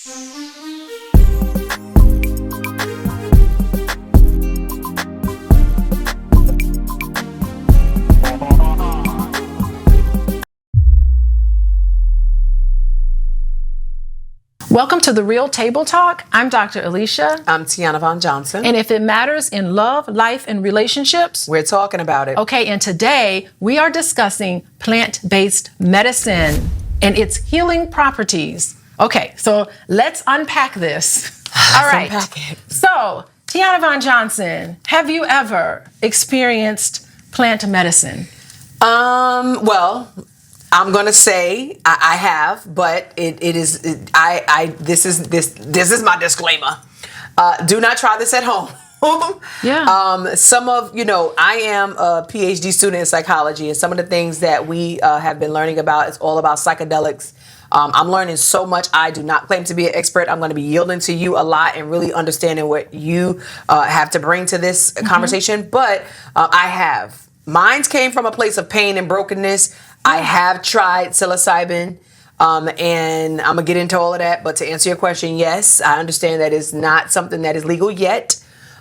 Welcome to The Real Table Talk. I'm Dr. Alicia. I'm Tiana Von Johnson. And if it matters in love, life, and relationships, we're talking about it. Okay, and today we are discussing plant-based medicine and its healing properties. Okay, so let's unpack this. All right. Unpack it. So, Tiana Von Johnson, have you ever experienced plant medicine? Well, I'm gonna say I have, but this is my disclaimer. Do not try this at home. Yeah. I am a PhD student in psychology, and some of the things that we have been learning about is all about psychedelics. I'm learning so much. I do not claim to be an expert. I'm going to be yielding to you a lot and really understanding what you have to bring to this conversation. But I have. Mine came from a place of pain and brokenness. I have tried psilocybin, and I'm going to get into all of that. But to answer your question, yes, I understand that it's not something that is legal yet.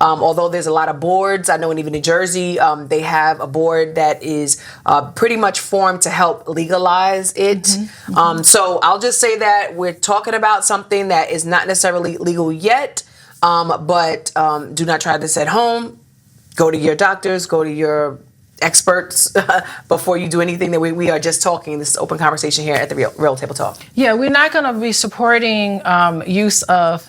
Although there's a lot of boards. I know in even New Jersey, they have a board that is pretty much formed to help legalize it. So I'll just say that we're talking about something that is not necessarily legal yet, but do not try this at home. Go to your doctors, go to your experts before you do anything. That we are just talking. This is open conversation here at the Real Table Talk. Yeah, we're not going to be supporting use of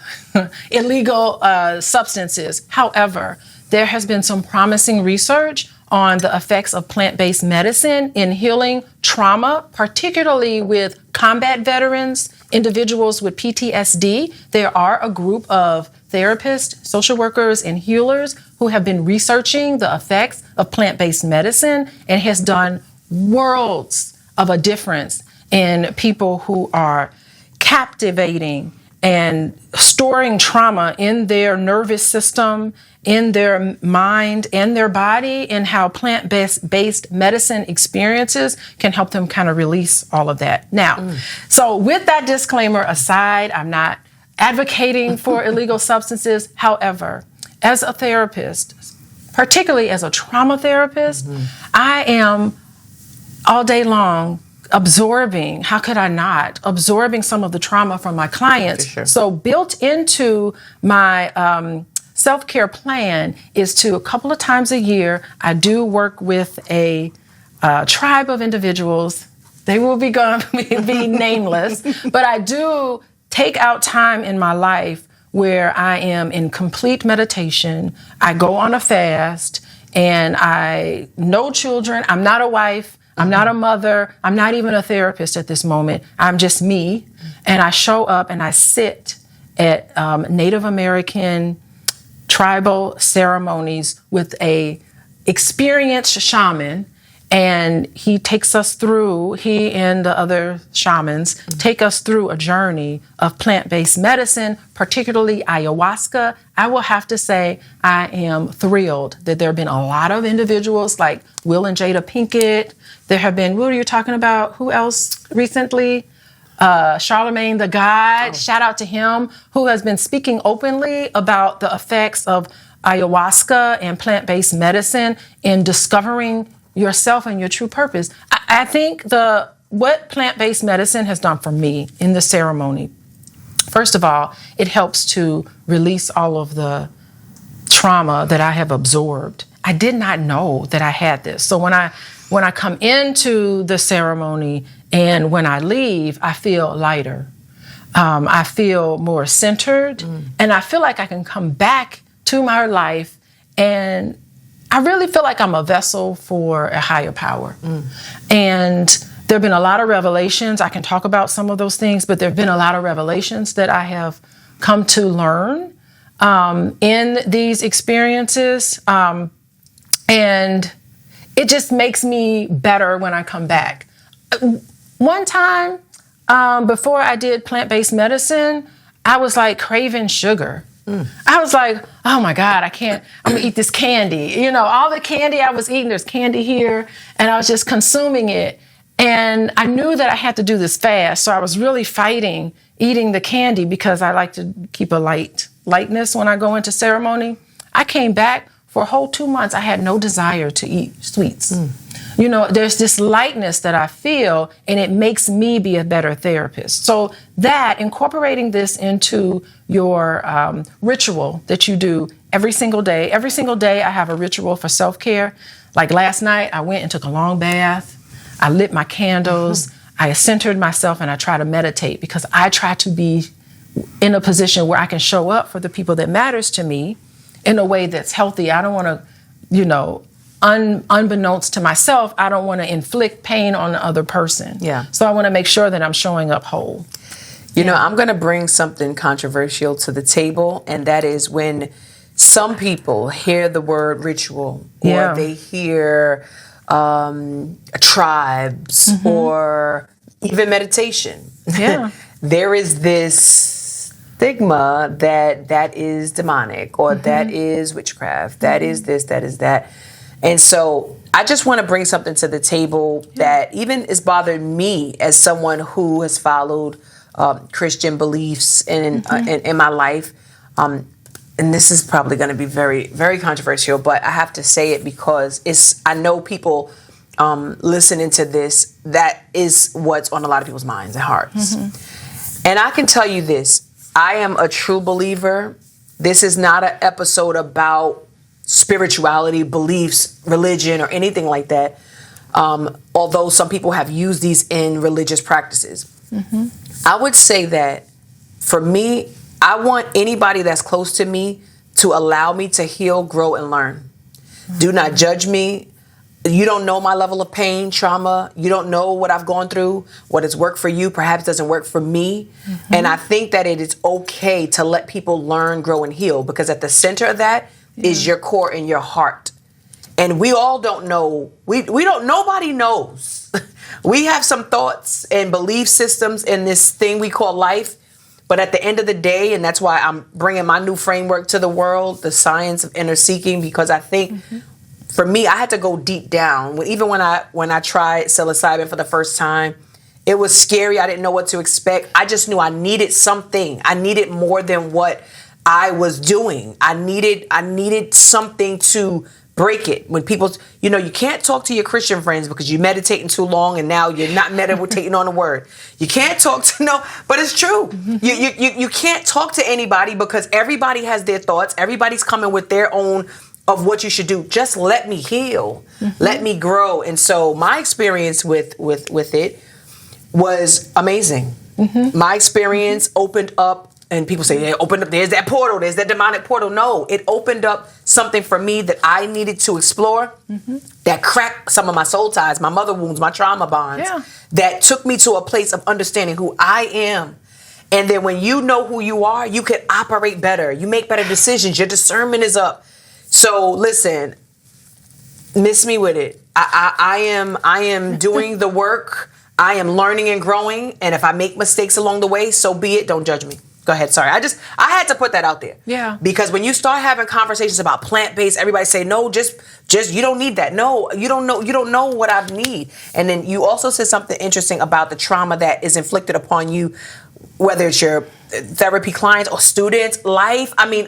illegal substances. However, there has been some promising research on the effects of plant-based medicine in healing trauma, particularly with combat veterans, individuals with PTSD. There are a group of therapists, social workers, and healers who have been researching the effects of plant-based medicine and has done worlds of a difference in people who are captivating and storing trauma in their nervous system, in their mind, and their body, and how plant-based medicine experiences can help them kind of release all of that. Now, so with that disclaimer aside, I'm not advocating for illegal substances. However, as a therapist, particularly as a trauma therapist, I am all day long absorbing, how could I not, absorbing some of the trauma from my clients. Sure. So built into my self-care plan is to a couple of times a year, I do work with a tribe of individuals. They will be nameless, but I do take out time in my life where I am in complete meditation. I go on a fast, and no children. I'm not a wife. I'm not a mother. I'm not even a therapist at this moment. I'm just me. And I show up and I sit at Native American tribal ceremonies with a experienced shaman. And he takes us through, he and the other shamans take us through a journey of plant-based medicine, particularly ayahuasca. I will have to say I am thrilled that there have been a lot of individuals like Will and Jada Pinkett. There have been, what are you talking about? Who else recently? Charlemagne the God, shout out to him, who has been speaking openly about the effects of ayahuasca and plant-based medicine in discovering yourself and your true purpose. I think what plant-based medicine has done for me in the ceremony, first of all, it helps to release all of the trauma that I have absorbed. I did not know that I had this. So when I come into the ceremony and when I leave, I feel lighter. I feel more centered, and I feel like I can come back to my life, and I really feel like I'm a vessel for a higher power. And there have been a lot of revelations. I can talk about some of those things, but there have been a lot of revelations that I have come to learn in these experiences. And it just makes me better when I come back. One time, before I did plant-based medicine, I was like craving sugar. I was like, oh my God, I'm gonna eat this candy. You know, all the candy I was eating, there's candy here, and I was just consuming it. And I knew that I had to do this fast, so I was really fighting eating the candy because I like to keep a lightness when I go into ceremony. I came back for a whole 2 months. I had no desire to eat sweets. You know, there's this lightness that I feel, and it makes me be a better therapist. So that, incorporating this into your ritual that you do every single day I have a ritual for self-care. Like last night, I went and took a long bath. I lit my candles. I centered myself, and I try to meditate because I try to be in a position where I can show up for the people that matters to me in a way that's healthy. I don't want to, you know, unbeknownst to myself, I don't want to inflict pain on the other person. Yeah. So I want to make sure that I'm showing up whole. You know, I'm going to bring something controversial to the table, and that is when some people hear the word ritual, or they hear tribes, or even meditation. Yeah. There is this stigma that is demonic, or that is witchcraft, that is this, that is that. And so I just want to bring something to the table that even is bothering me as someone who has followed Christian beliefs in my life. And this is probably going to be very, very controversial, but I have to say it because I know people listening to this, that is what's on a lot of people's minds and hearts. And I can tell you this, I am a true believer. This is not an episode about spirituality, beliefs, religion, or anything like that. Although some people have used these in religious practices. I would say that for me, I want anybody that's close to me to allow me to heal, grow, and learn. Do not judge me. You don't know my level of pain, trauma. You don't know what I've gone through. What has worked for you perhaps doesn't work for me. And I think that it is okay to let people learn, grow, and heal, because at the center of that is your core and your heart. And we all don't know. Nobody knows. We have some thoughts and belief systems in this thing we call life. But at the end of the day, and that's why I'm bringing my new framework to the world, the science of inner seeking, because I think for me, I had to go deep down. Even when I tried psilocybin for the first time, it was scary. I didn't know what to expect. I just knew I needed something. I needed more than what I was doing. I needed something to break it. When people, you know, you can't talk to your Christian friends because you're meditating too long and now you're not meditating on the word. You can't talk to, but it's true. You can't talk to anybody because everybody has their thoughts. Everybody's coming with their own of what you should do. Just let me heal. Let me grow. And so my experience with it was amazing. My experience opened up. And people say, yeah, opened up, there's that portal, there's that demonic portal. No, it opened up something for me that I needed to explore, that cracked some of my soul ties, my mother wounds, my trauma bonds, that took me to a place of understanding who I am. And then when you know who you are, you can operate better. You make better decisions. Your discernment is up. So listen, miss me with it. I am doing the work. I am learning and growing. And if I make mistakes along the way, so be it. Don't judge me. Go ahead. Sorry. I had to put that out there. Yeah. Because when you start having conversations about plant-based, everybody say, no, just you don't need that. No, you don't know what I need. And then you also said something interesting about the trauma that is inflicted upon you, whether it's your therapy clients or students, life. I mean,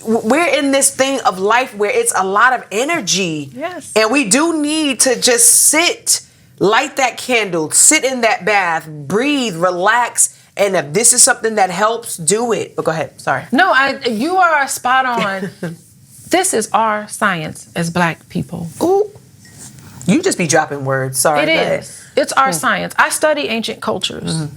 we're in this thing of life where it's a lot of energy. Yes. And we do need to just sit, light that candle, sit in that bath, breathe, relax. And if this is something that helps, do it. But go ahead. Sorry. No, you are spot on. This is our science as Black people. Ooh. You just be dropping words. Sorry. It is. It's our science. I study ancient cultures.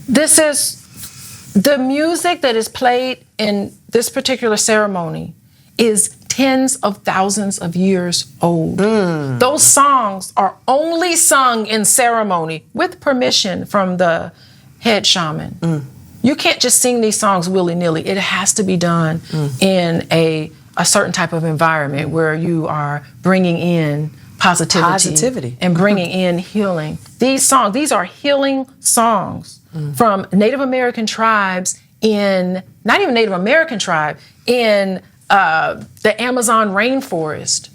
This is the music that is played in this particular ceremony is tens of thousands of years old. Those songs are only sung in ceremony with permission from the head shaman. You can't just sing these songs willy-nilly. It has to be done in a certain type of environment where you are bringing in positivity. And bringing in healing. These are healing songs from Native American tribes not even Native American tribe, in the Amazon rainforest.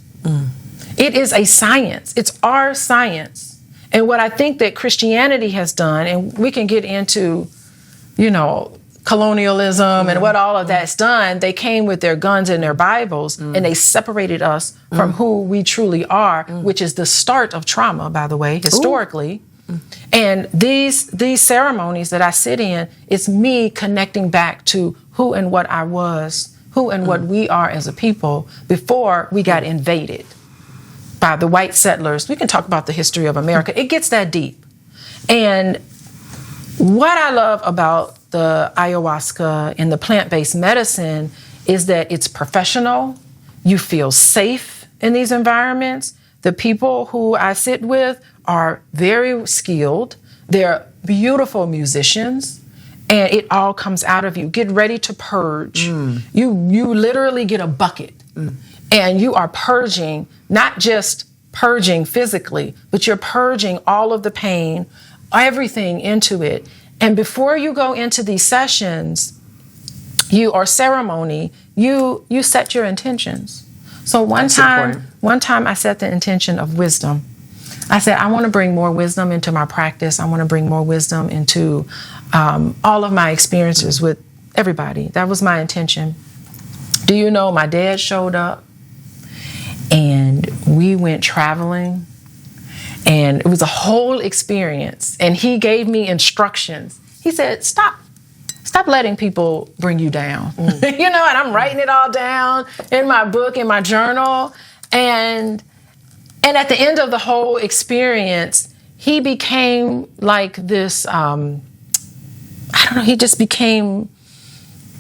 It is a science. It's our science. And what I think that Christianity has done, and we can get into colonialism and what all of that's done, they came with their guns and their Bibles and they separated us from who we truly are, which is the start of trauma, by the way, historically. And these ceremonies that I sit in, it's me connecting back to who and what I was, who and what we are as a people before we got invaded by the white settlers. We can talk about the history of America. It gets that deep. And what I love about the ayahuasca and the plant-based medicine is that it's professional. You feel safe in these environments. The people who I sit with are very skilled. They're beautiful musicians, and it all comes out of you. Get ready to purge. You literally get a bucket, and you are purging, not just purging physically, but you're purging all of the pain, everything into it. And before you go into these sessions, or ceremony, you set your intentions. So one time I set the intention of wisdom. I said, I want to bring more wisdom into my practice. I want to bring more wisdom into all of my experiences with everybody. That was my intention. Do you know, my dad showed up and we went traveling, and it was a whole experience. And he gave me instructions. He said, stop letting people bring you down. And I'm writing it all down in my book, in my journal. And at the end of the whole experience, he became like this, he just became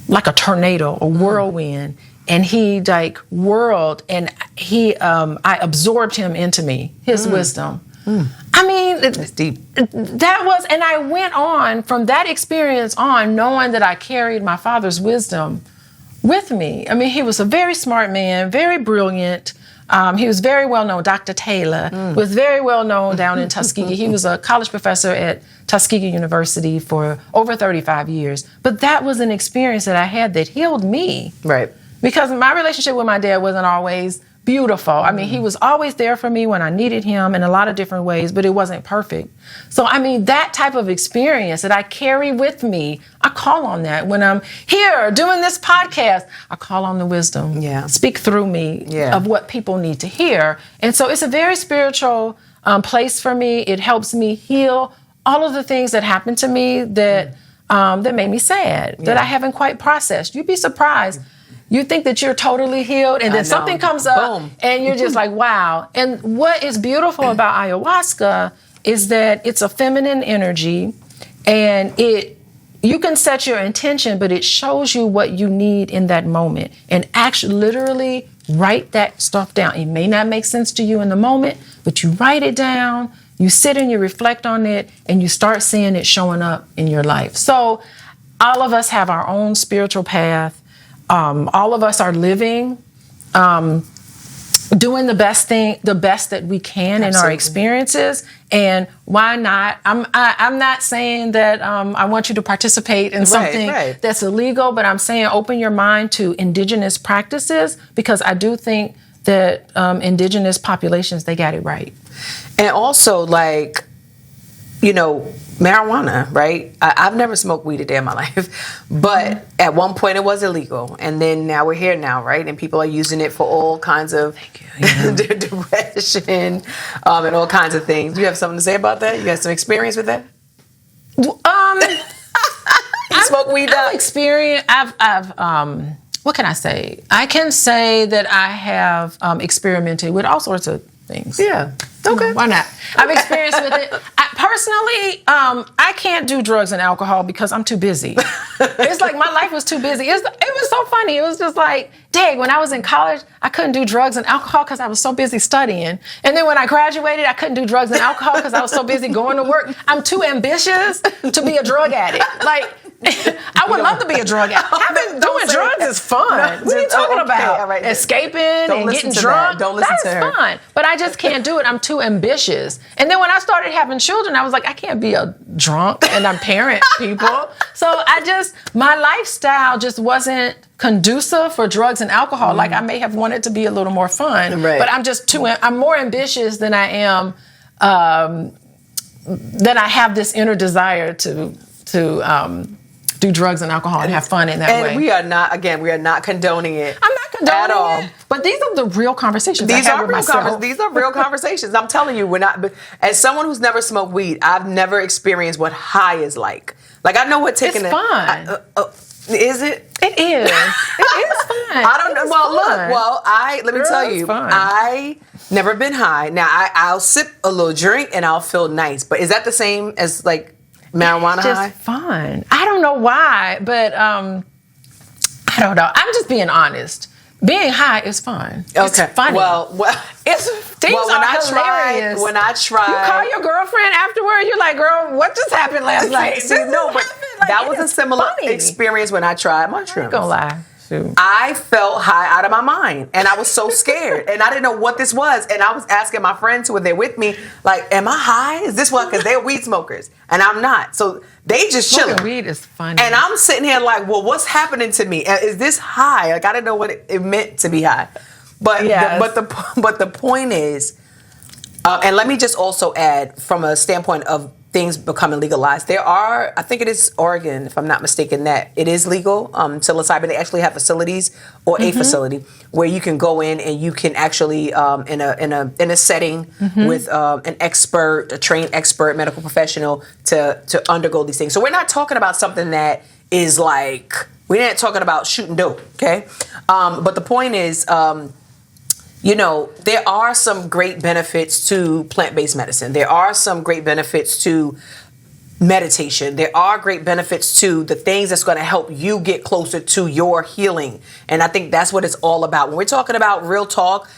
like a tornado, a whirlwind. And he whirled, and I absorbed him into me, his wisdom. I mean, it's deep. That was, and I went on from that experience on, knowing that I carried my father's wisdom with me. I mean, he was a very smart man, very brilliant. He was very well known. Dr. Taylor was very well known down in Tuskegee. He was a college professor at Tuskegee University for over 35 years. But that was an experience that I had that healed me. Right. Because my relationship with my dad wasn't always beautiful. I mean, he was always there for me when I needed him in a lot of different ways, but it wasn't perfect. So, I mean, that type of experience that I carry with me, I call on that. When I'm here doing this podcast, I call on the wisdom. Speak through me of what people need to hear. And so it's a very spiritual place for me. It helps me heal all of the things that happened to me that made me sad, that I haven't quite processed. You'd be surprised. You think that you're totally healed, and then something comes up, and you're just like, wow. And what is beautiful about ayahuasca is that it's a feminine energy, and you can set your intention, but it shows you what you need in that moment. And actually, literally write that stuff down. It may not make sense to you in the moment, but you write it down, you sit and you reflect on it, and you start seeing it showing up in your life. So all of us have our own spiritual path. All of us are living, doing the best that we can in our experiences. And why not? I'm not saying that I want you to participate in something that's illegal, but I'm saying open your mind to indigenous practices, because I do think that indigenous populations, they got it right. And also, marijuana, right? I've never smoked weed a day in my life, but at one point it was illegal, and then now we're here now, right? And people are using it for all kinds of depression and all kinds of things. You have something to say about that? You have some experience with that? You smoke weed? I've what can I say? I can say that I have experimented with all sorts of things. Yeah. Okay. Why not? I've experienced with it. Personally, I can't do drugs and alcohol because I'm too busy. It's like my life was too busy. It was so funny. It was just like, dang, when I was in college, I couldn't do drugs and alcohol because I was so busy studying. And then when I graduated, I couldn't do drugs and alcohol because I was so busy going to work. I'm too ambitious to be a drug addict. I would love to be a drug addict. Doing drugs is fun. What are you talking about? Right. Escaping and getting drunk. Don't listen to her. That's fun. But I just can't do it. I'm too ambitious. And then when I started having children, I was like, I can't be a drunk and I'm parent people. So my lifestyle just wasn't conducive for drugs and alcohol. Like I may have wanted to be a little more fun, but I'm more ambitious than I am, that I have this inner desire to do drugs and alcohol and have fun in that way. And we are not condoning it. I'm not condoning at all. it. But these are the real conversations These I have are with real myself. These are real conversations. I'm telling you, as someone who's never smoked weed, I've never experienced what high is like. Like, I know what taking It's fun. Is it? It is. It is fun. I don't know. It's Well, fun. look. Well, let me tell you, it's fun. I never been high. Now, I'll sip a little drink and I'll feel nice. But is that the same as like marijuana It's just high? fun. I don't know why, but I don't know. I'm just being honest. Being high is fun. It's Okay. funny. Well, it's things are hilarious. When I tried, You call your girlfriend afterward. You're like, "Girl, what just happened last night?" See, no, but that was a similar experience when I tried mushrooms. I ain't gonna lie. Shoot. I felt high out of my mind, and I was so scared, and I didn't know what this was. And I was asking my friends who were there with me, like, "Am I high? Is this what?" Because they're weed smokers, and I'm not. So they just chilling. Smoking weed is funny. And I'm sitting here like, "Well, what's happening to me? Is this high?" Like, I didn't know what it meant to be high. But Yes. but the point is, and let me just also add from a standpoint of things becoming legalized. There are, I think it is Oregon, if I'm not mistaken, that it is legal psilocybin. They actually have facilities or a facility where you can go in and you can actually in a setting with an expert, a trained expert, medical professional to undergo these things. So we're not talking about something that is like, we're not talking about shooting dope, okay? But the point is, there are some great benefits to plant-based medicine. There are some great benefits to meditation. There are great benefits to the things that's going to help you get closer to your healing. And I think that's what it's all about. When we're talking about real talk,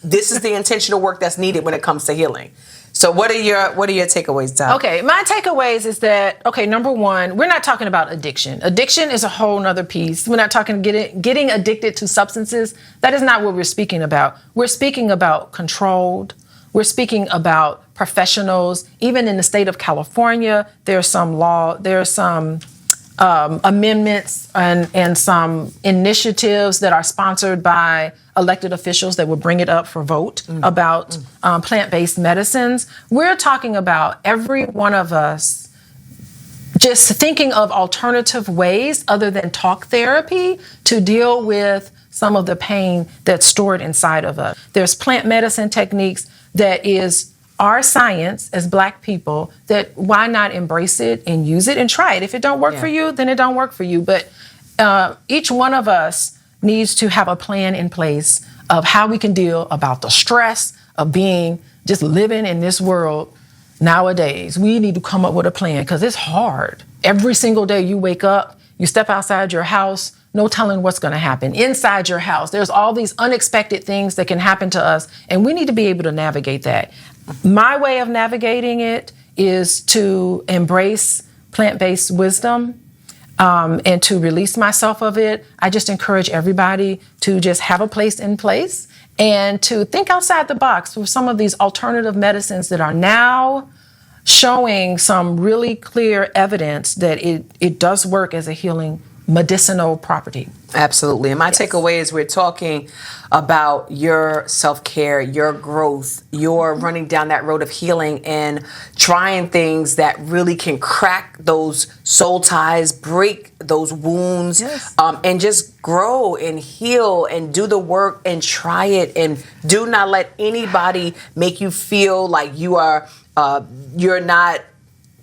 this is the intentional work that's needed when it comes to healing. So what are your takeaways, Tom? Okay, my takeaways is that, number one, we're not talking about addiction. Addiction is a whole nother piece. We're not talking getting addicted to substances. That is not what we're speaking about. We're speaking about controlled. We're speaking about professionals. Even in the state of California, there's some amendments and some initiatives that are sponsored by elected officials that will bring it up for vote about plant-based medicines. We're talking about every one of us just thinking of alternative ways other than talk therapy to deal with some of the pain that's stored inside of us. There's plant medicine techniques that is our science as Black people, that why not embrace it and use it and try it? If it don't work for you, then it don't work for you. But each one of us needs to have a plan in place of how we can deal about the stress of just living in this world nowadays. We need to come up with a plan because it's hard. Every single day you wake up, you step outside your house, no telling what's going to happen. Inside your house, there's all these unexpected things that can happen to us, and we need to be able to navigate that. My way of navigating it is to embrace plant-based wisdom and to release myself of it. I just encourage everybody to just have a place in place and to think outside the box with some of these alternative medicines that are now showing some really clear evidence that it does work as a healing medicinal property. Absolutely. And my takeaway is we're talking about your self-care, your growth, your running down that road of healing and trying things that really can crack those soul ties, break those wounds, and just grow and heal and do the work and try it. And do not let anybody make you feel like you're not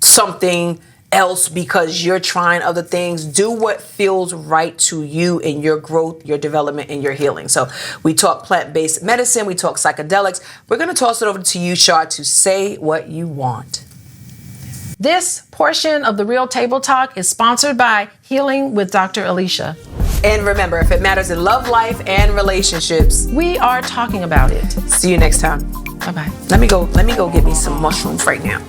something else because you're trying other things. Do what feels right to you in your growth, your development, and your healing. So we talk plant-based medicine, we talk psychedelics. We're going to toss it over to you, Char, to say what you want. This portion of the Real Table Talk is sponsored by Healing with Dr. Alicia. And remember, if it matters in love, life, and relationships, we are talking about it. See you next time. Bye-bye. Let me go get me some mushrooms right now.